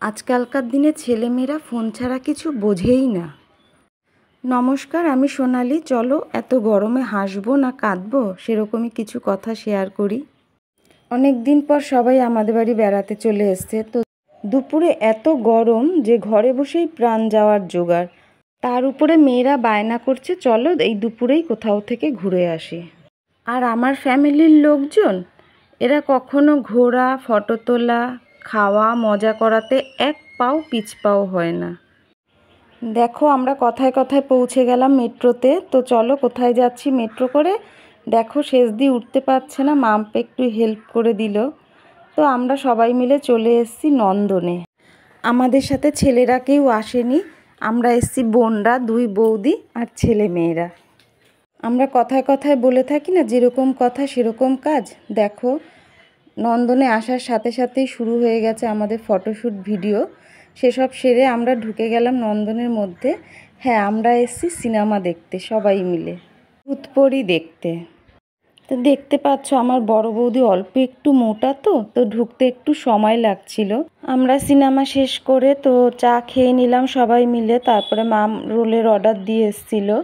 আজকালকার দিনে ছেলেমেয়েরা ফোন ছাড়া কিছু বোঝেই না। নমস্কার, আমি সোনালি। চলো এত গরমে হাসবো না কাঁদবো সেরকমই কিছু কথা শেয়ার করি। অনেক দিন পর সবাই আমাদের বাড়ি বেড়াতে চলে এসছে। তো দুপুরে এত গরম যে ঘরে বসেই প্রাণ যাওয়ার জোগাড়। তার উপরে মেয়েরা বায়না করছে চলো এই দুপুরেই কোথাও থেকে ঘুরে আসি। আর আমার ফ্যামিলির লোকজন এরা কখনো ঘোরা, ফটো তোলা, খাওয়া, মজা করাতে এক পাও পিছপাও হয় না। দেখো আমরা কথায় কথায় পৌঁছে গেলাম মেট্রোতে। তো চলো কোথায় যাচ্ছি মেট্রো করে। দেখো শেষদি উঠতে পারছে না, মাম্পে একটু হেল্প করে দিল। তো আমরা সবাই মিলে চলে এসেছি নন্দনে। আমাদের সাথে ছেলেরা কেউ আসেনি, আমরা এসেছি বোনরা, 2 বৌদি আর ছেলে মেয়েরা। আমরা কথায় কথায় বলে থাকি না, যেরকম কথা সেরকম কাজ। দেখো নন্দনে আসার সাথে সাথেই শুরু হয়ে গেছে আমাদের ফটোশ্যুট ভিডিও। সেসব সেরে আমরা ঢুকে গেলাম নন্দনের মধ্যে। হ্যাঁ, আমরা এসেছি সিনেমা দেখতে সবাই মিলে, ভূতপরি দেখতে। তো দেখতে পাচ্ছ আমার বড় বৌদি অল্প একটু মোটা, তো ঢুকতে একটু সময় লাগছিল। আমরা সিনেমা শেষ করে তো চা খেয়ে নিলাম সবাই মিলে। তারপরে মাম রোলের অর্ডার দিয়ে এসেছিলো।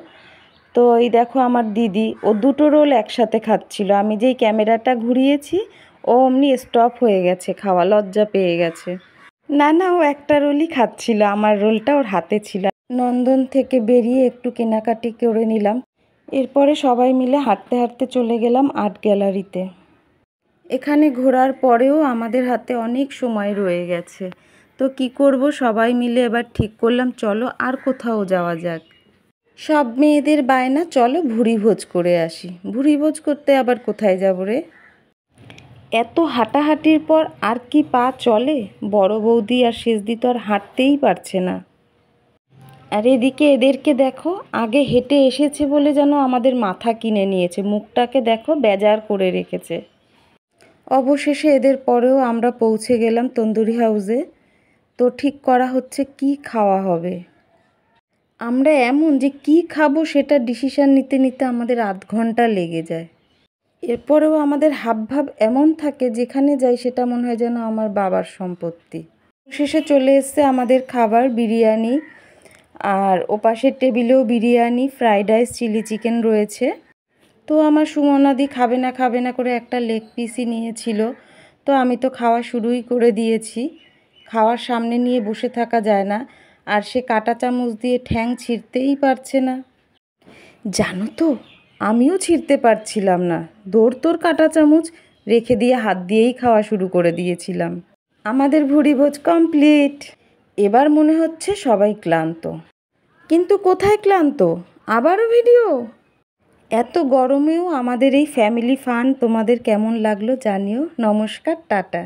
তো এই দেখো আমার দিদি, ও 2টো রোল একসাথে খাচ্ছিল। আমি যেই ক্যামেরাটা ঘুরিয়েছি ও অমনি স্টপ হয়ে গেছে খাওয়া, লজ্জা পেয়ে গেছে। না, ও একটা রোলই খাচ্ছিল, আমার রোলটা ওর হাতে ছিল। নন্দন থেকে বেরিয়ে একটু কেনাকাটি করে নিলাম। এরপরে সবাই মিলে হাঁটতে হাঁটতে চলে গেলাম আর্ট গ্যালারিতে। এখানে ঘোরার পরেও আমাদের হাতে অনেক সময় রয়ে গেছে। তো কি করব, সবাই মিলে এবার ঠিক করলাম চলো আর কোথাও যাওয়া যাক। সব মেয়েদের বায়না চলো ভুরিভোজ করে আসি। ভুরিভোজ করতে আবার কোথায় যাব রে? এত হাঁটাহাঁটির পর আর কি পা চলে? বড় বৌদি আর শেষদি তো আর হাঁটতেই পারছে না। আর এদিকে এদেরকে দেখো, আগে হেঁটে এসেছে বলে যেন আমাদের মাথা কিনে নিয়েছে, মুখটাকে দেখো বেজার করে রেখেছে। অবশেষে এদের পরেও আমরা পৌঁছে গেলাম তন্দুরি হাউসে। তো ঠিক করা হচ্ছে কি খাওয়া হবে। আমরা এমন যে কি খাবো সেটা ডিসিশান নিতে নিতে আমাদের আধ ঘন্টা লেগে যায়। এরপরেও আমাদের হাবভাব এমন থাকে যেখানে যাই সেটা মনে হয় যেন আমার বাবার সম্পত্তি। শেষে চলে এসছে আমাদের খাবার, বিরিয়ানি। আর ওপাশের টেবিলেও biryani, fried rice, chilli chicken রয়েছে। তো আমার সুমনাদি খাবে না করে একটা লেগ পিসই নিয়েছিল। তো আমি তো খাওয়া শুরুই করে দিয়েছি। খাওয়ার সামনে নিয়ে বসে থাকা যায় না। আর সে কাঁটা চামচ দিয়ে ঠ্যাং ছিঁড়তেই পারছে না। জানো তো, আমিও ছিঁড়তে পারছিলাম না। দৌড় তোর কাঁটা চামচ রেখে দিয়ে হাত দিয়েই খাওয়া শুরু করে দিয়েছিলাম। আমাদের ভুরিভোজ কমপ্লিট। এবার মনে হচ্ছে সবাই ক্লান্ত। কিন্তু কোথায় ক্লান্ত, আবারও ভিডিও। এত গরমেও আমাদের এই ফ্যামিলি ফান তোমাদের কেমন লাগলো জানিও। নমস্কার, টাটা।